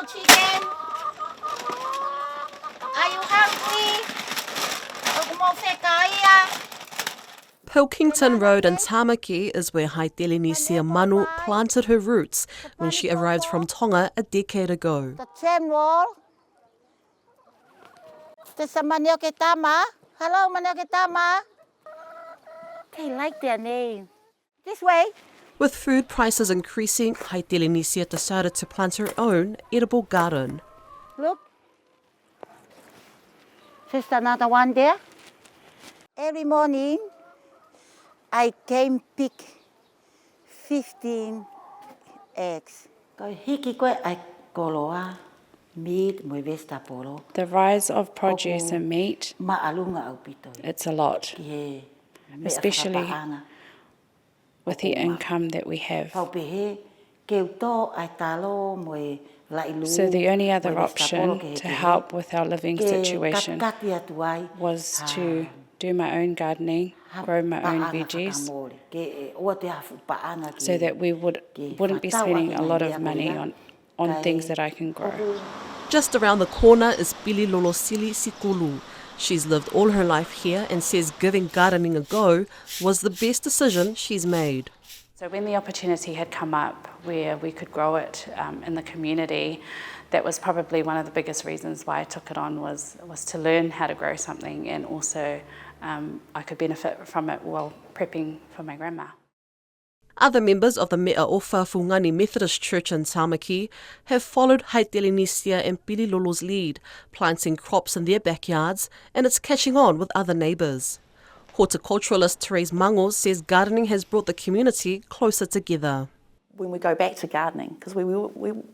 chicken? Are you hungry? Pilkington Road in Tamaki is where Haitelenisia Manu planted her roots when she arrived from Tonga a decade ago. The chain wall. This is Manioke Tama. Hello, Manioke Tama. They like their name. This way. With food prices increasing, Haitelenisia decided to plant her own edible garden. Look. Just another one there. Every morning, I came pick 15 eggs. The rise of produce and meat, it's a lot, especially with the income that we have. So the only other option to help with our living situation was to do my own gardening, grow my own veggies, so that we wouldn't be spending a lot of money on things that I can grow. Just around the corner is Pililolosili Sikulu. She's lived all her life here and says giving gardening a go was the best decision she's made. So when the opportunity had come up where we could grow it in the community, that was probably one of the biggest reasons why I took it on was to learn how to grow something, and also I could benefit from it while prepping for my grandma. Other members of the Mea Ofa Fungani Methodist Church in Tamaki have followed Haitelenisia and Pililolo's lead, planting crops in their backyards, and it's catching on with other neighbours. Horticulturalist Therese Mangos says gardening has brought the community closer together. When we go back to gardening, because we were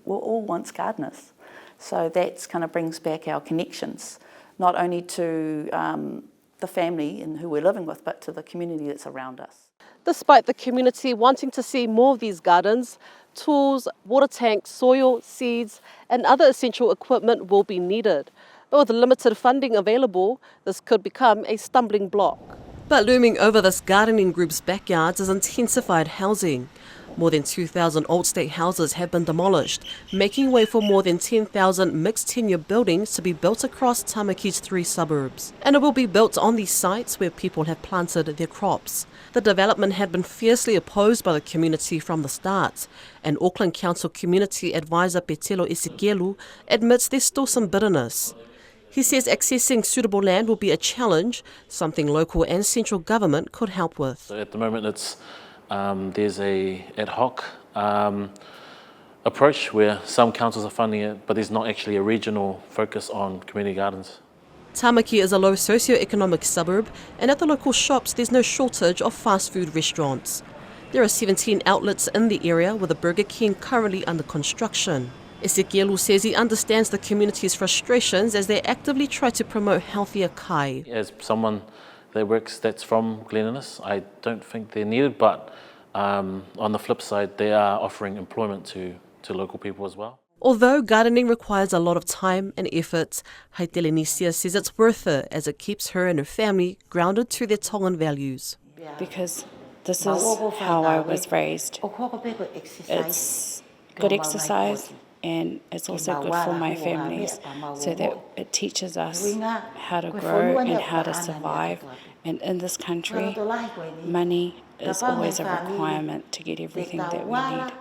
all once gardeners, so that kind of brings back our connections, not only to the family and who we're living with, but to the community that's around us. Despite the community wanting to see more of these gardens, tools, water tanks, soil, seeds and other essential equipment will be needed. But with limited funding available, this could become a stumbling block. But looming over this gardening group's backyards is intensified housing. More than 2,000 old state houses have been demolished, making way for more than 10,000 mixed-tenure buildings to be built across Tamaki's 3 suburbs. And it will be built on these sites where people have planted their crops. The development had been fiercely opposed by the community from the start, and Auckland Council Community Advisor Petelo Esekelu admits there's still some bitterness. He says accessing suitable land will be a challenge, something local and central government could help with. So at the moment there's a ad hoc approach where some councils are funding it, but there's not actually a regional focus on community gardens. Tamaki is a low socio-economic suburb, and at the local shops there's no shortage of fast food restaurants. There are 17 outlets in the area, with a Burger King currently under construction. Esekelu says he understands the community's frustrations as they actively try to promote healthier kai. As someone that's from Glen Innes, I don't think they're needed, but on the flip side, they are offering employment to local people as well. Although gardening requires a lot of time and effort, Haitelenisia says it's worth it as it keeps her and her family grounded to their Tongan values. Because this is how I was raised. It's good exercise, and it's also good for my families, so that it teaches us how to grow and how to survive. And in this country, money is always a requirement to get everything that we need.